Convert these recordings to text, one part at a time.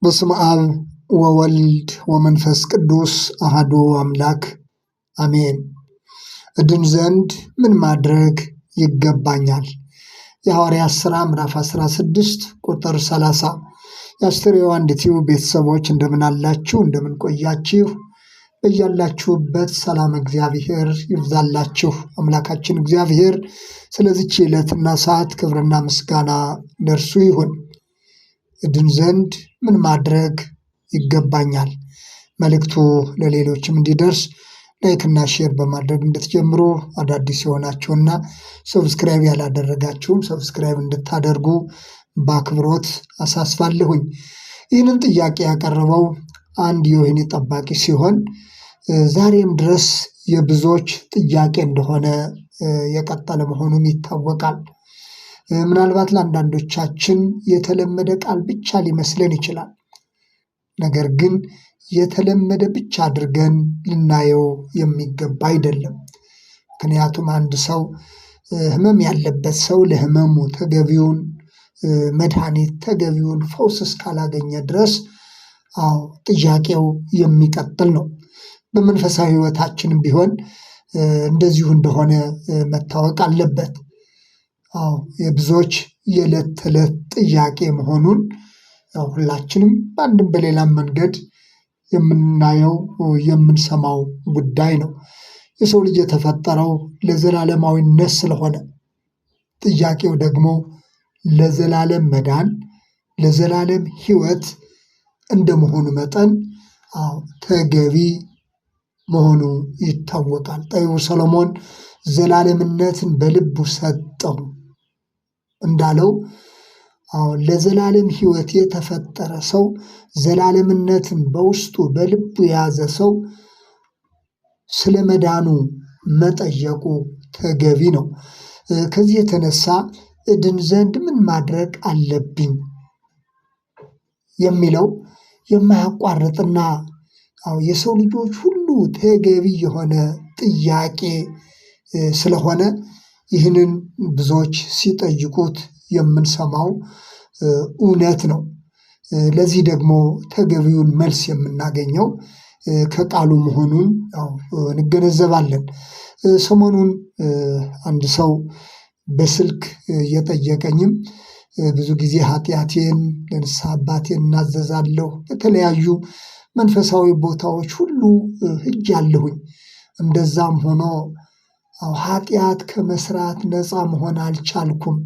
በስመ አብ ወወልድ ወመንፈስ ቅዱስ አሐዱ አምላክ አሜን። እድን ዘንድ ምን ማድረግ ይገባኛል? የሐዋርያት ሥራ ምዕራፍ 16 ቁጥር 30። የአስተርእዮ አንድ ቲዩብ ቤተሰቦች እንደምን አላችሁ? እንደምን ቆያችሁ? በያላችሁበት ሰላም እግዚአብሔር ይብዛላችሁ። አምላካችን እግዚአብሔር ስለዚች ዕለትና ሰዓት ክብርና ምስጋና ለእርሱ ይሁን። እድን ዘንድ ምን ማድረግ ይገባኛል? መልእክቱ ለሌሎችም እንዲደርስ ላይክና ሼር በማድረግ እንድትጀምሩ፣ አዳዲስ የሆናችሁና ሰብስክራይብ ያላደረጋችሁም ሰብስክራይብ እንድታደርጉ በአክብሮት አሳስባለሁኝ። ይህንን ጥያቄ ያቀረበው አንድ የወህኒ ጠባቂ ሲሆን ዛሬም ድረስ የብዙዎች ጥያቄ እንደሆነ የቀጠለ መሆኑም ይታወቃል። ምናልባት ለአንዳንዶቻችን የተለመደ ቃል ብቻ ሊመስለን ይችላል። ነገር ግን የተለመደ ብቻ አድርገን ልናየው የሚገባ አይደለም። ምክንያቱም አንድ ሰው ሕመም ያለበት ሰው ለሕመሙ ተገቢውን መድኃኒት ተገቢውን ፈውስ እስካላገኘ ድረስ ጥያቄው የሚቀጥል ነው። በመንፈሳዊ ሕይወታችንም ቢሆን እንደዚሁ እንደሆነ መታወቅ አለበት። የብዙዎች የዕለት ተዕለት ጥያቄ መሆኑን ሁላችንም በአንድም በሌላም መንገድ የምናየው የምንሰማው ጉዳይ ነው። የሰው ልጅ የተፈጠረው ለዘላለማዊነት ስለሆነ ጥያቄው ደግሞ ለዘላለም መዳን ለዘላለም ሕይወት እንደመሆኑ መጠን ተገቢ መሆኑ ይታወቃል። ጠቢቡ ሰሎሞን ዘላለምነትን በልቡ ሰጠው እንዳለው ለዘላለም ሕይወት የተፈጠረ ሰው ዘላለምነትን በውስጡ በልቡ የያዘ ሰው ስለ መዳኑ መጠየቁ ተገቢ ነው። ከዚህ የተነሳ እድን ዘንድ ምን ማድረግ አለብኝ የሚለው የማያቋርጥና የሰው ልጆች ሁሉ ተገቢ የሆነ ጥያቄ ስለሆነ ይህንን ብዙዎች ሲጠይቁት የምንሰማው እውነት ነው። ለዚህ ደግሞ ተገቢውን መልስ የምናገኘው ከቃሉ መሆኑን እንገነዘባለን። ሰሞኑን አንድ ሰው በስልክ የጠየቀኝም ብዙ ጊዜ ኃጢአቴን ለንስሐ አባቴ እናዘዛለሁ፣ በተለያዩ መንፈሳዊ ቦታዎች ሁሉ ሄጃለሁኝ። እንደዛም ሆኖ ኃጢአት ከመስራት ነፃ መሆን አልቻልኩም።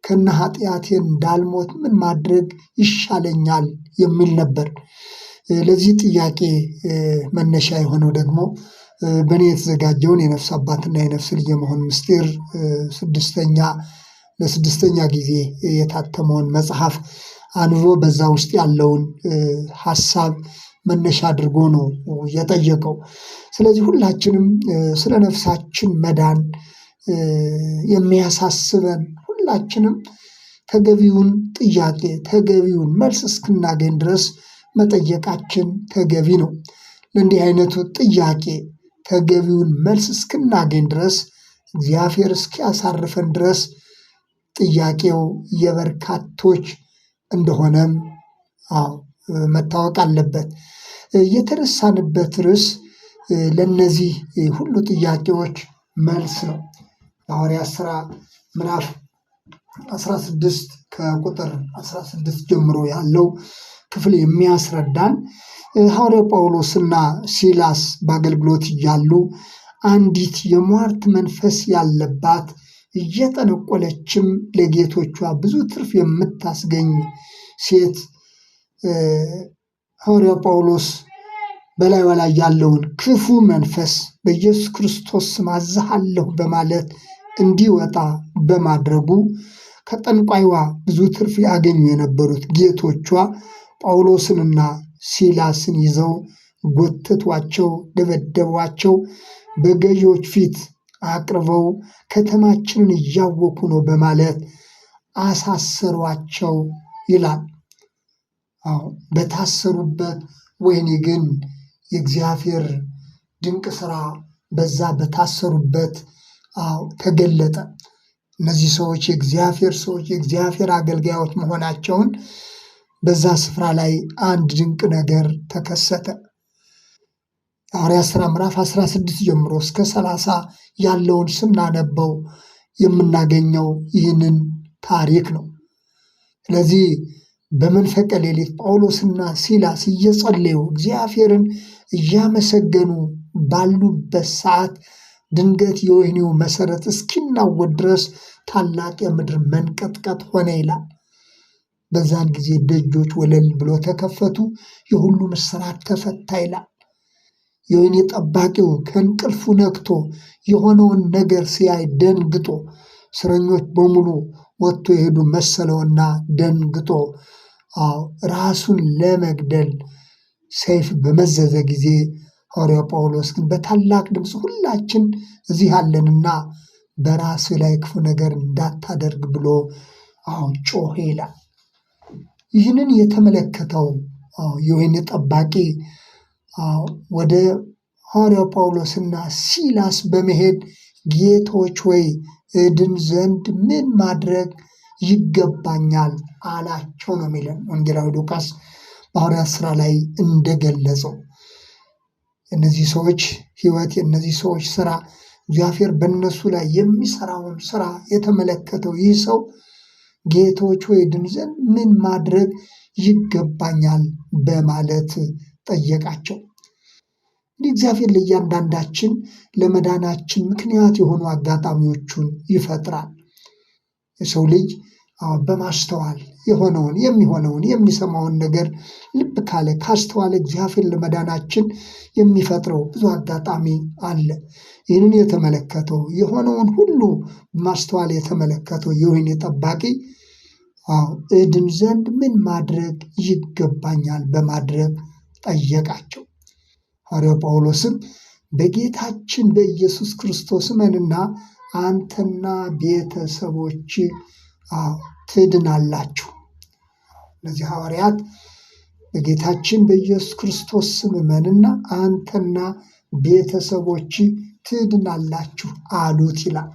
ከነ ኃጢአቴን እንዳልሞት ምን ማድረግ ይሻለኛል የሚል ነበር። ለዚህ ጥያቄ መነሻ የሆነው ደግሞ በእኔ የተዘጋጀውን የነፍስ አባትና የነፍስ ልጅ የመሆን ምስጢር ለስድስተኛ ጊዜ የታተመውን መጽሐፍ አንብቦ በዛ ውስጥ ያለውን ሀሳብ መነሻ አድርጎ ነው የጠየቀው። ስለዚህ ሁላችንም ስለ ነፍሳችን መዳን የሚያሳስበን ሁላችንም ተገቢውን ጥያቄ ተገቢውን መልስ እስክናገኝ ድረስ መጠየቃችን ተገቢ ነው። ለእንዲህ አይነቱ ጥያቄ ተገቢውን መልስ እስክናገኝ ድረስ እግዚአብሔር እስኪያሳርፈን ድረስ ጥያቄው የበርካቶች እንደሆነም መታወቅ አለበት። የተነሳንበት ርዕስ ለእነዚህ ሁሉ ጥያቄዎች መልስ ነው። የሐዋርያት ሥራ ምዕራፍ 16 ከቁጥር 16 ጀምሮ ያለው ክፍል የሚያስረዳን ሐዋርያው ጳውሎስና ሲላስ በአገልግሎት እያሉ አንዲት የሟርት መንፈስ ያለባት እየጠነቆለችም ለጌቶቿ ብዙ ትርፍ የምታስገኝ ሴት ሐዋርያው ጳውሎስ በላይዋ ላይ ያለውን ክፉ መንፈስ በኢየሱስ ክርስቶስ ስም አዝሃለሁ በማለት እንዲወጣ በማድረጉ ከጠንቋይዋ ብዙ ትርፍ ያገኙ የነበሩት ጌቶቿ ጳውሎስንና ሲላስን ይዘው ጎተቷቸው፣ ደበደቧቸው፣ በገዢዎች ፊት አቅርበው ከተማችንን እያወኩ ነው በማለት አሳሰሯቸው ይላል። በታሰሩበት ወህኒ ግን የእግዚአብሔር ድንቅ ስራ በዛ በታሰሩበት ተገለጠ። እነዚህ ሰዎች የእግዚአብሔር ሰዎች የእግዚአብሔር አገልጋዮች መሆናቸውን በዛ ስፍራ ላይ አንድ ድንቅ ነገር ተከሰተ። ሐዋርያት ሥራ ምዕራፍ 16 ጀምሮ እስከ 30 ያለውን ስናነበው የምናገኘው ይህንን ታሪክ ነው። ስለዚህ በመንፈቀ ሌሊት ጳውሎስና ሲላስ እየጸለዩ እግዚአብሔርን እያመሰገኑ ባሉበት ሰዓት ድንገት የወህኒው መሰረት እስኪናወጥ ድረስ ታላቅ የምድር መንቀጥቀጥ ሆነ ይላል። በዛን ጊዜ ደጆች ወለል ብሎ ተከፈቱ፣ የሁሉም እስራት ተፈታ ይላል። የወህኒ ጠባቂው ከእንቅልፉ ነቅቶ የሆነውን ነገር ሲያይ ደንግጦ፣ እስረኞች በሙሉ ወጥቶ የሄዱ መሰለውና ደንግጦ ራሱን ለመግደል ሰይፍ በመዘዘ ጊዜ ሐዋርያው ጳውሎስ ግን በታላቅ ድምፅ ሁላችን እዚህ አለንና በራስ ላይ ክፉ ነገር እንዳታደርግ ብሎ ጮኸ ይላል። ይህንን የተመለከተው የወህኒ ጠባቂ ወደ ሐዋርያው ጳውሎስና ሲላስ በመሄድ ጌቶች ወይ እድን ዘንድ ምን ማድረግ ይገባኛል አላቸው ነው የሚለን ወንጌላዊ ሉቃስ በሐዋርያት ሥራ ላይ እንደገለጸው። የእነዚህ ሰዎች ሕይወት፣ የእነዚህ ሰዎች ስራ፣ እግዚአብሔር በእነሱ ላይ የሚሰራውን ስራ የተመለከተው ይህ ሰው ጌቶች ወይ እድን ዘንድ ምን ማድረግ ይገባኛል በማለት ጠየቃቸው። እንዲህ እግዚአብሔር ለእያንዳንዳችን ለመዳናችን ምክንያት የሆኑ አጋጣሚዎቹን ይፈጥራል። የሰው ልጅ በማስተዋል የሆነውን የሚሆነውን የሚሰማውን ነገር ልብ ካለ ካስተዋለ እግዚአብሔር ለመዳናችን የሚፈጥረው ብዙ አጋጣሚ አለ። ይህንን የተመለከተው የሆነውን ሁሉ ማስተዋል የተመለከተው የወህኒ ጠባቂ እድን ዘንድ ምን ማድረግ ይገባኛል በማድረግ ጠየቃቸው። ሐዋርያው ጳውሎስም በጌታችን በኢየሱስ ክርስቶስ እመንና አንተና ቤተሰቦች ትድናላችሁ። እነዚህ ሐዋርያት በጌታችን በኢየሱስ ክርስቶስ ስም እመንና አንተና ቤተሰቦች ትድናላችሁ አሉት ይላል።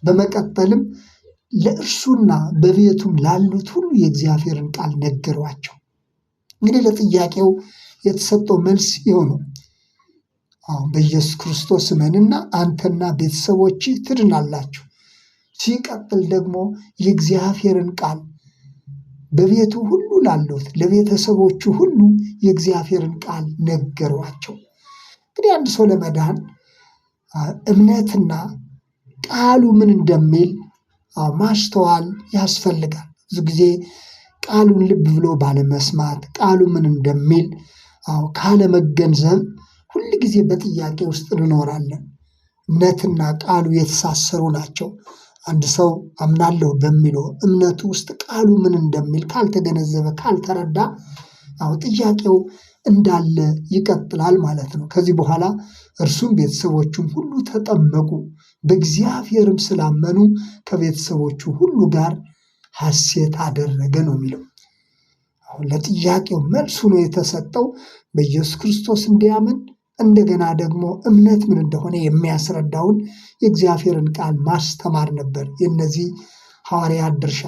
በመቀጠልም ለእርሱና በቤቱም ላሉት ሁሉ የእግዚአብሔርን ቃል ነገሯቸው። እንግዲህ ለጥያቄው የተሰጠው መልስ ይኸው ነው። በኢየሱስ ክርስቶስ እመንና አንተና ቤተሰቦች ትድናላችሁ። ሲቀጥል ደግሞ የእግዚአብሔርን ቃል በቤቱ ሁሉ ላሉት ለቤተሰቦቹ ሁሉ የእግዚአብሔርን ቃል ነገሯቸው። እንግዲህ አንድ ሰው ለመዳን እምነትና ቃሉ ምን እንደሚል ማስተዋል ያስፈልጋል። ብዙ ጊዜ ቃሉን ልብ ብሎ ባለመስማት ቃሉ ምን እንደሚል ካለመገንዘብ ሁል ጊዜ በጥያቄ ውስጥ እንኖራለን። እምነትና ቃሉ የተሳሰሩ ናቸው። አንድ ሰው አምናለሁ በሚለው እምነቱ ውስጥ ቃሉ ምን እንደሚል ካልተገነዘበ ካልተረዳ ጥያቄው እንዳለ ይቀጥላል ማለት ነው። ከዚህ በኋላ እርሱም ቤተሰቦቹም ሁሉ ተጠመቁ፣ በእግዚአብሔርም ስላመኑ ከቤተሰቦቹ ሁሉ ጋር ሐሴት አደረገ ነው የሚለው። አሁን ለጥያቄው መልሱ ነው የተሰጠው። በኢየሱስ ክርስቶስ እንዲያምን እንደገና ደግሞ እምነት ምን እንደሆነ የሚያስረዳውን የእግዚአብሔርን ቃል ማስተማር ነበር የእነዚህ ሐዋርያት ድርሻ።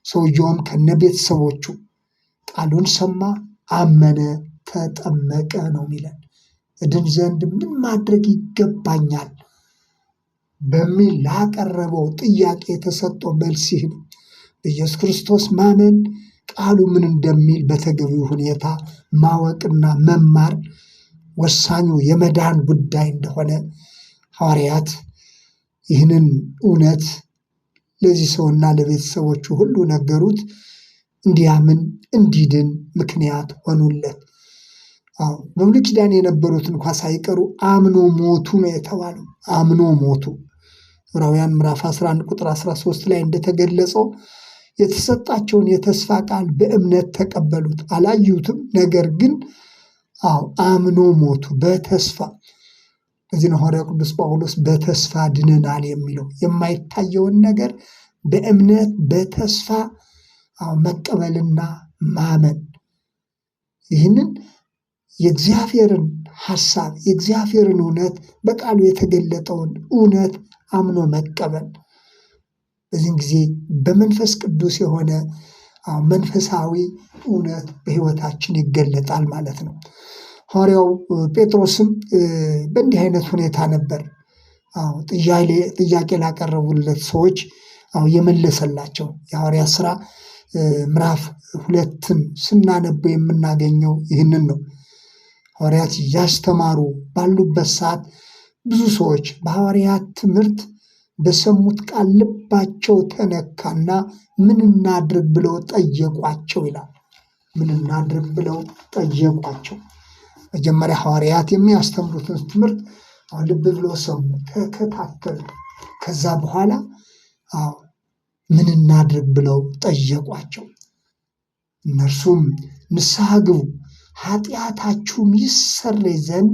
ሰውየውም ከነ ቤተሰቦቹ ቃሉን ሰማ፣ አመነ፣ ተጠመቀ ነው የሚለን። እድን ዘንድ ምን ማድረግ ይገባኛል በሚል ላቀረበው ጥያቄ የተሰጠው መልስ ይህ ነው። በኢየሱስ ክርስቶስ ማመን፣ ቃሉ ምን እንደሚል በተገቢው ሁኔታ ማወቅና መማር ወሳኙ የመዳን ጉዳይ እንደሆነ ሐዋርያት ይህንን እውነት ለዚህ ሰውና ለቤተሰቦቹ ሁሉ ነገሩት። እንዲያምን እንዲድን ምክንያት ሆኑለት። በብሉይ ኪዳን የነበሩት እንኳ ሳይቀሩ አምኖ ሞቱ ነው የተባለው። አምኖ ሞቱ። ዕብራውያን ምዕራፍ 11 ቁጥር 13 ላይ እንደተገለጸው የተሰጣቸውን የተስፋ ቃል በእምነት ተቀበሉት፣ አላዩትም፣ ነገር ግን አምኖ ሞቱ በተስፋ። ለዚህ ነው ሐዋርያው ቅዱስ ጳውሎስ በተስፋ ድነናል የሚለው። የማይታየውን ነገር በእምነት በተስፋ መቀበልና ማመን፣ ይህንን የእግዚአብሔርን ሐሳብ የእግዚአብሔርን እውነት በቃሉ የተገለጠውን እውነት አምኖ መቀበል። በዚህን ጊዜ በመንፈስ ቅዱስ የሆነ መንፈሳዊ እውነት በሕይወታችን ይገለጣል ማለት ነው። ሐዋርያው ጴጥሮስም በእንዲህ አይነት ሁኔታ ነበር ጥያቄ ላቀረቡለት ሰዎች የመለሰላቸው። የሐዋርያት ሥራ ምዕራፍ 2ን ስናነብ የምናገኘው ይህንን ነው። ሐዋርያት እያስተማሩ ባሉበት ሰዓት ብዙ ሰዎች በሐዋርያት ትምህርት በሰሙት ቃል ልባቸው ተነካና ምን እናድርግ ብለው ጠየቋቸው ይላል። ምን እናድርግ ብለው ጠየቋቸው። መጀመሪያ ሐዋርያት የሚያስተምሩትን ትምህርት ልብ ብለው ሰሙ፣ ተከታተሉ። ከዛ በኋላ ምን እናድርግ ብለው ጠየቋቸው። እነርሱም ንስሐ ግቡ፣ ኃጢአታችሁም ይሰረይ ዘንድ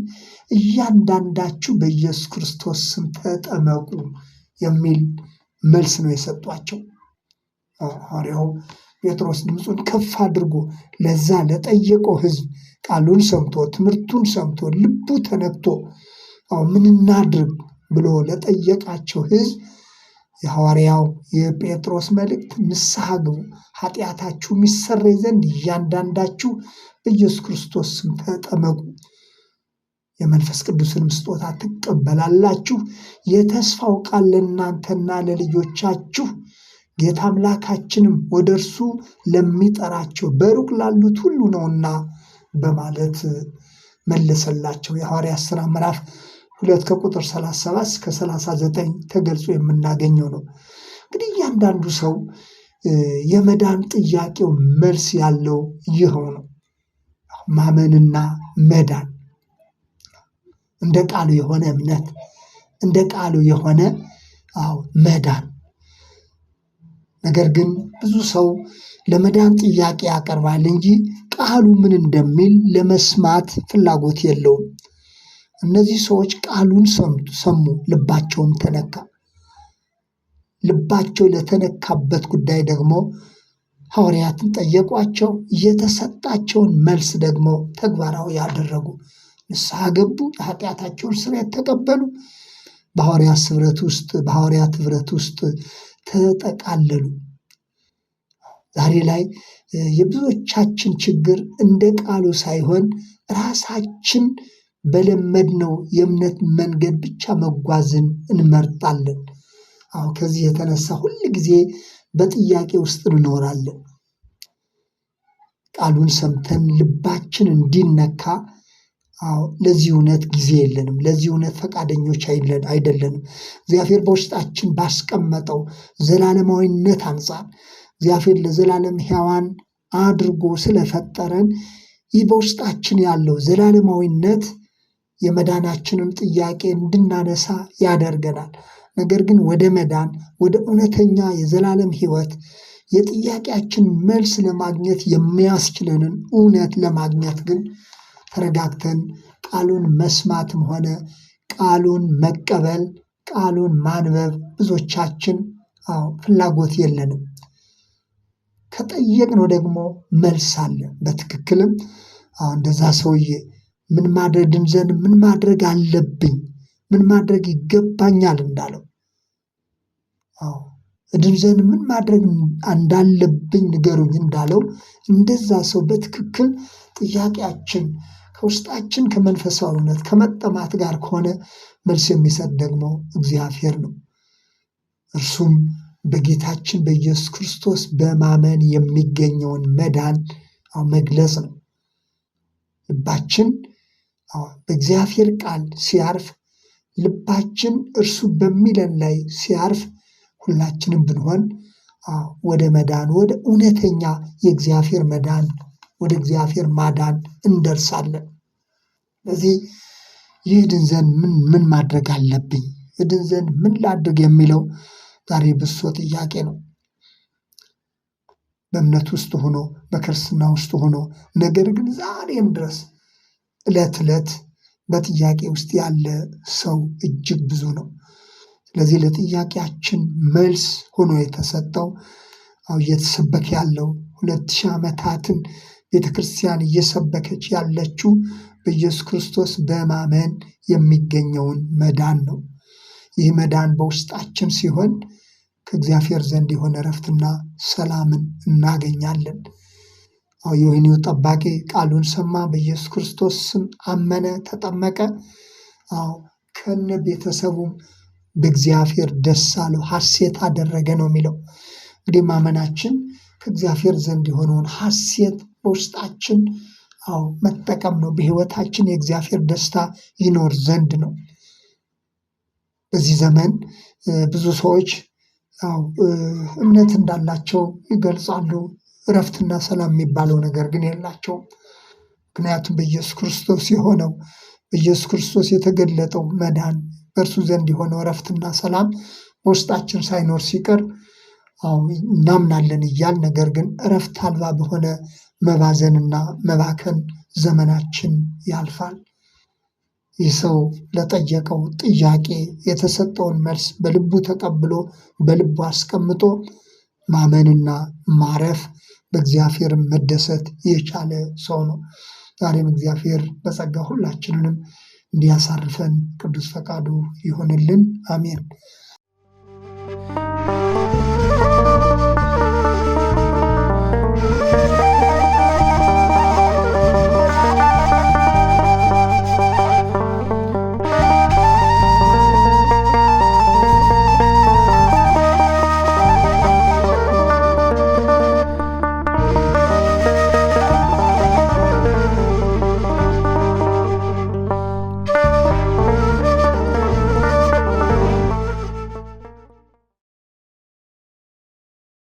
እያንዳንዳችሁ በኢየሱስ ክርስቶስ ስም ተጠመቁ የሚል መልስ ነው የሰጧቸው። ሐዋርያው ጴጥሮስ ድምፁን ከፍ አድርጎ ለዛ ለጠየቀው ሕዝብ ቃሉን ሰምቶ ትምህርቱን ሰምቶ ልቡ ተነክቶ ምን እናድርግ ብሎ ለጠየቃቸው ሕዝብ የሐዋርያው የጴጥሮስ መልእክት ንስሐ ግቡ፣ ኃጢአታችሁም ይሰረይ ዘንድ እያንዳንዳችሁ በኢየሱስ ክርስቶስ ስም ተጠመቁ፣ የመንፈስ ቅዱስንም ስጦታ ትቀበላላችሁ፣ የተስፋው ቃል ለእናንተና ለልጆቻችሁ ጌታ አምላካችንም ወደ እርሱ ለሚጠራቸው በሩቅ ላሉት ሁሉ ነውና በማለት መለሰላቸው። የሐዋርያት ሥራ ምዕራፍ 2 ከቁጥር 37 እስከ 39 ተገልጾ የምናገኘው ነው። እንግዲህ እያንዳንዱ ሰው የመዳን ጥያቄው መልስ ያለው ይኸው ነው። ማመንና መዳን፣ እንደ ቃሉ የሆነ እምነት፣ እንደ ቃሉ የሆነ መዳን። ነገር ግን ብዙ ሰው ለመዳን ጥያቄ ያቀርባል እንጂ ቃሉ ምን እንደሚል ለመስማት ፍላጎት የለውም። እነዚህ ሰዎች ቃሉን ሰሙ፣ ልባቸውም ተነካ። ልባቸው ለተነካበት ጉዳይ ደግሞ ሐዋርያትን ጠየቋቸው። የተሰጣቸውን መልስ ደግሞ ተግባራዊ ያደረጉ፣ ንስሐ ገቡ፣ የኃጢአታቸውን ስርየት ተቀበሉ፣ በሐዋርያት ኅብረት ውስጥ ተጠቃለሉ። ዛሬ ላይ የብዙዎቻችን ችግር እንደ ቃሉ ሳይሆን ራሳችን በለመድነው የእምነት መንገድ ብቻ መጓዝን እንመርጣለን። ከዚህ የተነሳ ሁል ጊዜ በጥያቄ ውስጥ እንኖራለን። ቃሉን ሰምተን ልባችን እንዲነካ ለዚህ እውነት ጊዜ የለንም። ለዚህ እውነት ፈቃደኞች አይደለንም። እግዚአብሔር በውስጣችን ባስቀመጠው ዘላለማዊነት አንጻር እግዚአብሔር ለዘላለም ሕያዋን አድርጎ ስለፈጠረን ይህ በውስጣችን ያለው ዘላለማዊነት የመዳናችንን ጥያቄ እንድናነሳ ያደርገናል። ነገር ግን ወደ መዳን፣ ወደ እውነተኛ የዘላለም ሕይወት የጥያቄያችን መልስ ለማግኘት የሚያስችለንን እውነት ለማግኘት ግን ተረጋግተን ቃሉን መስማትም ሆነ ቃሉን መቀበል፣ ቃሉን ማንበብ ብዙዎቻችን ፍላጎት የለንም። ከጠየቅነው ደግሞ መልስ አለ። በትክክልም እንደዛ ሰውዬ ምን ማድረግ ድንዘን ምን ማድረግ አለብኝ፣ ምን ማድረግ ይገባኛል እንዳለው ድንዘን ምን ማድረግ እንዳለብኝ ንገሩኝ እንዳለው እንደዛ ሰው በትክክል ጥያቄያችን ከውስጣችን ከመንፈሳዊነት ከመጠማት ጋር ከሆነ መልስ የሚሰጥ ደግሞ እግዚአብሔር ነው። እርሱም በጌታችን በኢየሱስ ክርስቶስ በማመን የሚገኘውን መዳን መግለጽ ነው። ልባችን በእግዚአብሔር ቃል ሲያርፍ፣ ልባችን እርሱ በሚለን ላይ ሲያርፍ ሁላችንም ብንሆን ወደ መዳን፣ ወደ እውነተኛ የእግዚአብሔር መዳን፣ ወደ እግዚአብሔር ማዳን እንደርሳለን። ስለዚህ ይህ ድንዘን ምን ማድረግ አለብኝ፣ ድንዘን ምን ላድርግ የሚለው ዛሬ ብሶ ጥያቄ ነው። በእምነት ውስጥ ሆኖ በክርስትና ውስጥ ሆኖ ነገር ግን ዛሬም ድረስ ዕለት ዕለት በጥያቄ ውስጥ ያለ ሰው እጅግ ብዙ ነው። ስለዚህ ለጥያቄያችን መልስ ሆኖ የተሰጠው እየተሰበከ ያለው 2000 ዓመታትን ቤተክርስቲያን እየሰበከች ያለችው በኢየሱስ ክርስቶስ በማመን የሚገኘውን መዳን ነው። ይህ መዳን በውስጣችን ሲሆን ከእግዚአብሔር ዘንድ የሆነ እረፍትና ሰላምን እናገኛለን። የወህኒው ጠባቂ ቃሉን ሰማ፣ በኢየሱስ ክርስቶስ ስም አመነ፣ ተጠመቀ። ከነ ቤተሰቡም በእግዚአብሔር ደስ አለው፣ ሐሴት አደረገ ነው የሚለው። እንግዲህ ማመናችን ከእግዚአብሔር ዘንድ የሆነውን ሐሴት በውስጣችን መጠቀም ነው። በሕይወታችን የእግዚአብሔር ደስታ ይኖር ዘንድ ነው። በዚህ ዘመን ብዙ ሰዎች እምነት እንዳላቸው ይገልጻሉ። እረፍትና ሰላም የሚባለው ነገር ግን የላቸውም። ምክንያቱም በኢየሱስ ክርስቶስ የሆነው በኢየሱስ ክርስቶስ የተገለጠው መዳን በእርሱ ዘንድ የሆነው እረፍትና ሰላም በውስጣችን ሳይኖር ሲቀር እናምናለን እያል ነገር ግን እረፍት አልባ በሆነ መባዘንና መባከን ዘመናችን ያልፋል። ይህ ሰው ለጠየቀው ጥያቄ የተሰጠውን መልስ በልቡ ተቀብሎ በልቡ አስቀምጦ ማመንና ማረፍ በእግዚአብሔር መደሰት የቻለ ሰው ነው። ዛሬም እግዚአብሔር በጸጋ ሁላችንንም እንዲያሳርፈን ቅዱስ ፈቃዱ ይሆንልን። አሜን።